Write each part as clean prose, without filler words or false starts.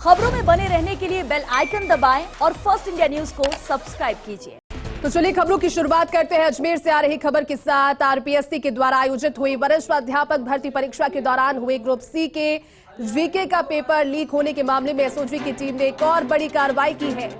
खबरों में बने रहने के लिए बेल आइकन दबाएं और फर्स्ट इंडिया न्यूज को सब्सक्राइब कीजिए। तो चलिए खबरों की शुरुआत करते हैं अजमेर से आ रही खबर के साथ। आरपीएससी के द्वारा आयोजित हुई वरिष्ठ अध्यापक भर्ती परीक्षा के दौरान हुए ग्रुप सी के जीके का पेपर लीक होने के मामले में एसओजी की टीम ने एक और बड़ी कार्रवाई की है।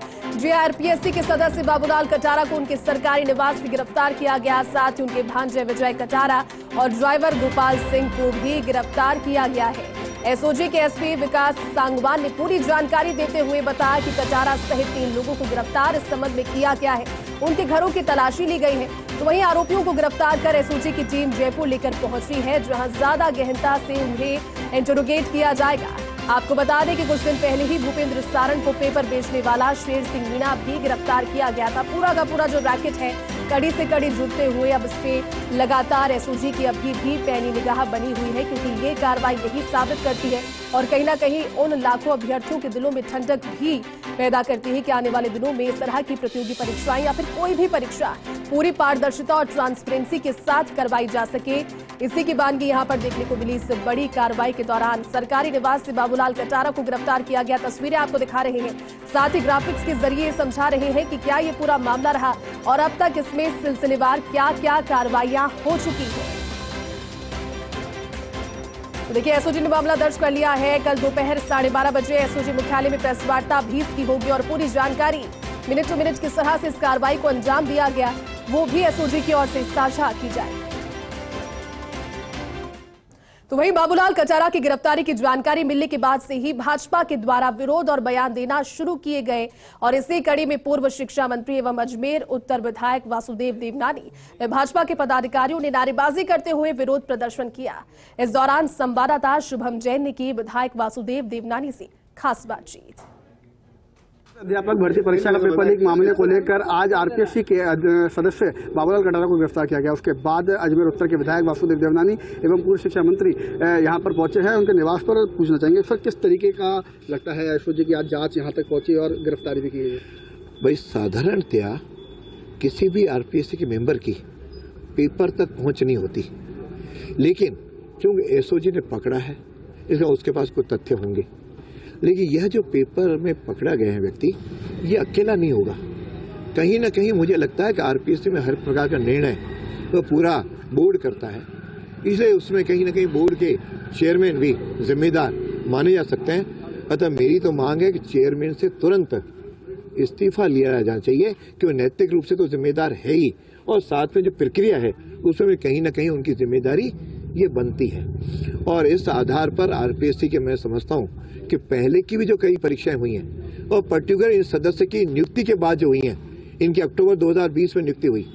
आरपीएससी के सदस्य बाबूलाल कटारा को उनके सरकारी निवास से गिरफ्तार किया गया। साथ ही उनके भांजे विजय कटारा और ड्राइवर गोपाल सिंह को भी गिरफ्तार किया गया है। एसओजी के एसपी विकास सांगवान ने पूरी जानकारी देते हुए बताया कि कटारा सहित 3 लोगों को गिरफ्तार इस संबंध में किया गया है। उनके घरों की तलाशी ली गई है। तो वहीं आरोपियों को गिरफ्तार कर एसओजी की टीम जयपुर लेकर पहुंची है, जहां ज्यादा गहनता से उन्हें इंटरोगेट किया जाएगा। आपको बता दें कि कुछ दिन पहले ही भूपेंद्र सारण को पेपर बेचने वाला शेर सिंह मीणा भी गिरफ्तार किया गया था। पूरा का पूरा जो रैकेट है कड़ी से कड़ी जुड़ते हुए अब इस पे लगातार एसओजी की अभी भी पैनी निगाह बनी हुई है, क्योंकि ये कार्रवाई यही साबित करती है और कहीं ना कहीं उन लाखों अभ्यर्थियों के दिलों में ठंडक भी पैदा करती है कि आने वाले दिनों में इस तरह की प्रतियोगी परीक्षाएं या फिर कोई भी परीक्षा पूरी पारदर्शिता और ट्रांसपेरेंसी के साथ करवाई जा सके। इसी की बानगी यहाँ पर देखने को मिली। इस बड़ी कार्रवाई के दौरान सरकारी निवास से बाबूलाल कटारा को गिरफ्तार किया गया। तस्वीरें आपको दिखा रहे हैं, साथ ही ग्राफिक्स के जरिए समझा रहे हैं कि क्या ये पूरा मामला रहा और अब तक इसमें सिलसिलेवार क्या क्या कार्रवाइयां हो चुकी हैं। तो देखिए, एसओजी ने मामला दर्ज कर लिया है। कल दोपहर 12:30 बजे एसओजी मुख्यालय में प्रेस वार्ता भी की होगी और पूरी जानकारी मिनट टू मिनट किस तरह से इस कार्रवाई को अंजाम दिया गया वो भी एसओजी की ओर से साझा की जाएगी। तो वहीं बाबूलाल कटारा की गिरफ्तारी की जानकारी मिलने के बाद से ही भाजपा के द्वारा विरोध और बयान देना शुरू किए गए और इसी कड़ी में पूर्व शिक्षा मंत्री एवं अजमेर उत्तर विधायक वासुदेव देवनानी व भाजपा के पदाधिकारियों ने नारेबाजी करते हुए विरोध प्रदर्शन किया। इस दौरान संवाददाता शुभम जैन ने की विधायक वासुदेव देवनानी से खास बातचीत। अध्यापक भर्ती परीक्षा का पेपर लीक मामले को लेकर आज आरपीएससी के सदस्य बाबूलाल कटारा को गिरफ्तार किया गया। उसके बाद अजमेर उत्तर के विधायक वासुदेव देवनानी एवं पूर्व शिक्षा मंत्री यहां पर पहुंचे हैं। उनके निवास पर पूछना चाहेंगे सर, किस तरीके का लगता है एसओजी की आज जांच यहां तक पहुंची और गिरफ्तारी भी की गई है? भाई, साधारणतया किसी भी आरपीएससी के मेंबर की पेपर तक पहुंच नहीं होती, लेकिन चूंकि एसओजी ने पकड़ा है इसलिए उसके पास कुछ तथ्य होंगे। लेकिन यह जो पेपर में पकड़ा गया है व्यक्ति, ये अकेला नहीं होगा। कहीं ना कहीं मुझे लगता है कि आरपीएससी में हर प्रकार का निर्णय तो पूरा बोर्ड करता है, इसलिए उसमें कहीं ना कहीं बोर्ड के चेयरमैन भी जिम्मेदार माने जा सकते हैं। अतः मेरी तो मांग है कि चेयरमैन से तुरंत इस्तीफा लिया जाना चाहिए, कि वो नैतिक रूप से तो जिम्मेदार है ही, और साथ में जो प्रक्रिया है उसमें भी कहीं ना कहीं उनकी जिम्मेदारी ये बनती है। और इस आधार पर आरपीएससी के मैं समझता हूँ कि पहले की भी जो कई परीक्षाएं हुई हैं और पर्टिकुलर इन सदस्य की नियुक्ति के बाद जो हुई हैं, इनकी अक्टूबर 2020 में नियुक्ति हुई,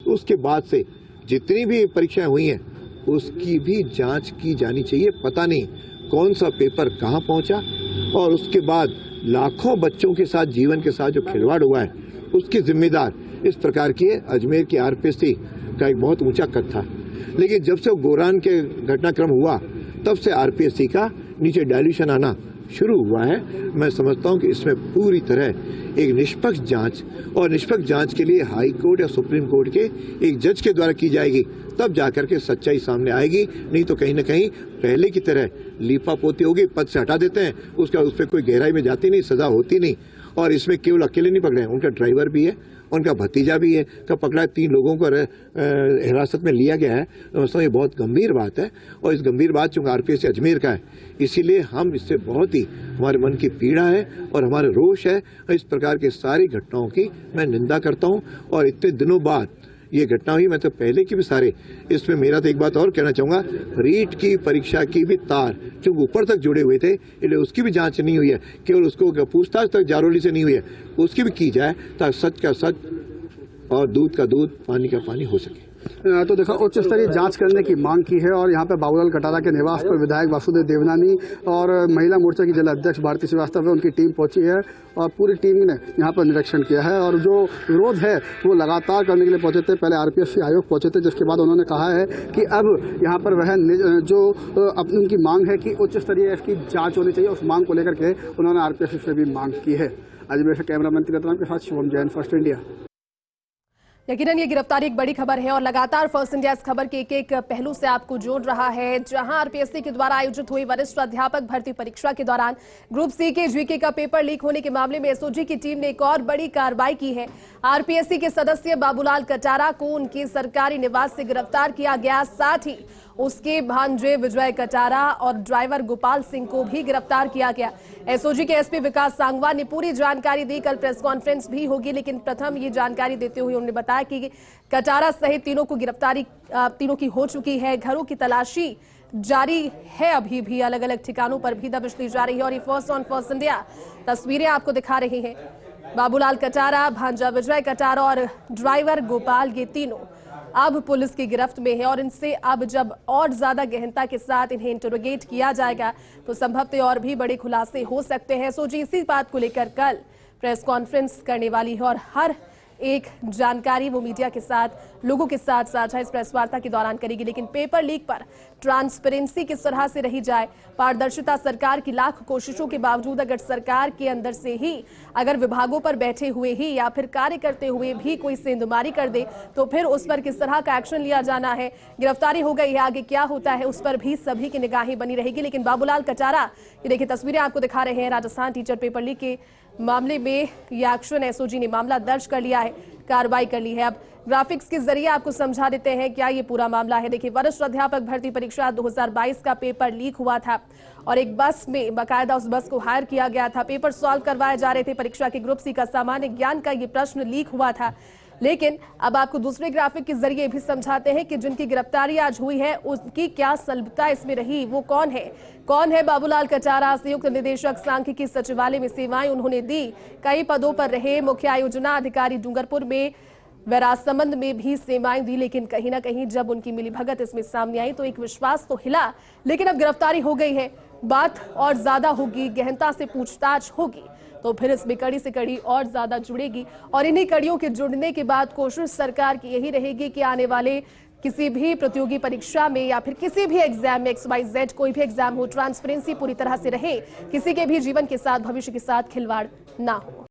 उसके बाद से जितनी भी परीक्षाएं हुई हैं उसकी भी जांच की जानी चाहिए। पता नहीं कौन सा पेपर कहां पहुंचा और उसके बाद लाखों बच्चों के साथ, जीवन के साथ जो खिलवाड़ हुआ है उसकी जिम्मेदार इस प्रकार की अजमेर की आरपीएससी का एक बहुत ऊंचा कद था। लेकिन जब से गोरान के घटनाक्रम हुआ तब से आरपीएससी का नीचे डायल्यूशन आना शुरू हुआ है। मैं समझता हूं कि इसमें पूरी तरह एक निष्पक्ष जांच, और निष्पक्ष जांच के लिए हाई कोर्ट या सुप्रीम कोर्ट के एक जज के द्वारा की जाएगी, तब जाकर के सच्चाई सामने आएगी। नहीं तो कहीं ना कहीं पहले की तरह लीपापोती होगी, पद से हटा देते हैं, उसका उस पर कोई गहराई में जाती नहीं, सजा होती नहीं। और इसमें केवल अकेले नहीं पकड़े हैं, उनका ड्राइवर भी है, उनका भतीजा भी है का पकड़ा है। 3 लोगों को हिरासत में लिया गया है। दोस्तों, ये बहुत गंभीर बात है और इस गंभीर बात चूंकि आरपीएससी अजमेर का है, इसीलिए हम इससे बहुत ही हमारे मन की पीड़ा है और हमारे रोष है। इस प्रकार की सारी घटनाओं की मैं निंदा करता हूँ। और इतने दिनों बाद ये घटना हुई, मैं तो पहले की भी सारे, इसमें मेरा तो एक बात और कहना चाहूँगा, रीट की परीक्षा की भी तार जो ऊपर तक जुड़े हुए थे, इसलिए उसकी भी जांच नहीं हुई है। केवल उसको पूछताछ तक जारोली से नहीं हुई है, उसकी भी की जाए ताकि सच का सच और दूध का दूध, पानी का पानी हो सके। तो देखो, उच्च स्तरीय जांच करने की मांग की है और यहाँ पर बाबूलाल कटारा के निवास पर विधायक वासुदेव देवनानी और महिला मोर्चा की जिला अध्यक्ष भारती श्रीवास्तव है, उनकी टीम पहुंची है और पूरी टीम ने यहाँ पर निरीक्षण किया है। और जो विरोध है वो लगातार करने के लिए पहुंचे थे। पहले आरपीएससी आयोग पहुंचे थे, जिसके बाद उन्होंने कहा है कि अब यहाँ पर वह जो अपनी उनकी मांग है कि उच्च स्तरीय इसकी जाँच होनी चाहिए, उस मांग को लेकर के उन्होंने आरपीएससी से भी मांग की है। अजमेर से कैमरा मैन तिरतराम के साथ शुभम जैन, फर्स्ट इंडिया। यकीनन ये गिरफ्तारी एक बड़ी खबर है और लगातार फर्स्ट इंडिया इस खबर के एक पहलू से आपको जोड़ रहा है, जहां आरपीएससी के द्वारा आयोजित हुई वरिष्ठ अध्यापक भर्ती परीक्षा के दौरान ग्रुप सी के जीके का पेपर लीक होने के मामले में एसओजी की टीम ने एक और बड़ी कार्रवाई की है। आरपीएससी के सदस्य बाबूलाल कटारा को उनके सरकारी निवास से गिरफ्तार किया गया, साथ ही उसके भांजे विजय कटारा और ड्राइवर गोपाल सिंह को भी गिरफ्तार किया गया। एसओजी के एसपी विकास सांगवान ने पूरी जानकारी दी। कल प्रेस कॉन्फ्रेंस भी होगी, लेकिन प्रथम ये जानकारी देते हुए उन्होंने बताया कि कटारा सहित तीनों को गिरफ्तारी तीनों की हो चुकी है। घरों की तलाशी जारी है, अभी भी अलग अलग ठिकानों पर भी दबिश दी जा रही है। और ये फर्स्ट इंडिया तस्वीरें आपको दिखा रही हैं। बाबूलाल कटारा, भांजा विजय कटारा और ड्राइवर गोपाल, ये तीनों अब पुलिस की गिरफ्त में है और इनसे अब जब और ज्यादा गहनता के साथ इन्हें इंटरोगेट किया जाएगा तो संभवतः और भी बड़े खुलासे हो सकते हैं। एसओजी इसी बात को लेकर कल प्रेस कॉन्फ्रेंस करने वाली है और हर एक जानकारी वो मीडिया के साथ, लोगों के साथ साझा इस प्रेस वार्ता के दौरान करेगी। लेकिन पेपर लीक पर ट्रांसपेरेंसी किस तरह से रही जाए, पारदर्शिता सरकार की लाख कोशिशों के बावजूद अगर सरकार के अंदर से ही अगर विभागों पर बैठे हुए ही या फिर कार्य करते हुए भी कोई सेंधमारी कर दे तो फिर उस पर किस तरह का एक्शन लिया जाना है। गिरफ्तारी हो गई है, आगे क्या होता है उस पर भी सभी की निगाहें बनी रहेगी। लेकिन बाबूलाल कटारा, ये देखिए तस्वीरें आपको दिखा रहे हैं, राजस्थान टीचर पेपर लीक के मामले में यह एक्शन एसओजी ने मामला दर्ज कर लिया है, कार्रवाई कर ली है। अब ग्राफिक्स के जरिए आपको समझा देते हैं क्या ये पूरा मामला है। देखिए, वरिष्ठ अध्यापक भर्ती परीक्षा 2022 का पेपर लीक हुआ था और एक बस में बाकायदा उस बस को हायर किया गया था। पेपर सॉल्व करवाए जा रहे थे। परीक्षा के ग्रुप सी का सामान्य ज्ञान का ये प्रश्न लीक हुआ था। लेकिन अब आपको दूसरे ग्राफिक के जरिए भी समझाते हैं कि जिनकी गिरफ्तारी आज हुई है उनकी क्या सल्बता इसमें रही, वो कौन है बाबूलाल कटारा। संयुक्त निदेशक सांख्यिकी सचिवालय में सेवाएं उन्होंने दी, कई पदों पर रहे, मुख्य आयोजना अधिकारी डूंगरपुर में, वैरासमंद में भी सेवाएं दी। लेकिन कहीं ना कहीं जब उनकी मिलीभगत इसमें सामने आई तो एक विश्वास तो हिला। लेकिन अब गिरफ्तारी हो गई है, बात और ज्यादा होगी, गहनता से पूछताछ होगी तो फिर इसमें कड़ी से कड़ी और ज्यादा जुड़ेगी। और इन्हीं कड़ियों के जुड़ने के बाद कोशिश सरकार की यही रहेगी कि आने वाले किसी भी प्रतियोगी परीक्षा में या फिर किसी भी एग्जाम में XYZ कोई भी एग्जाम हो, ट्रांसपेरेंसी पूरी तरह से रहे, किसी के भी जीवन के साथ, भविष्य के साथ खिलवाड़ ना हो।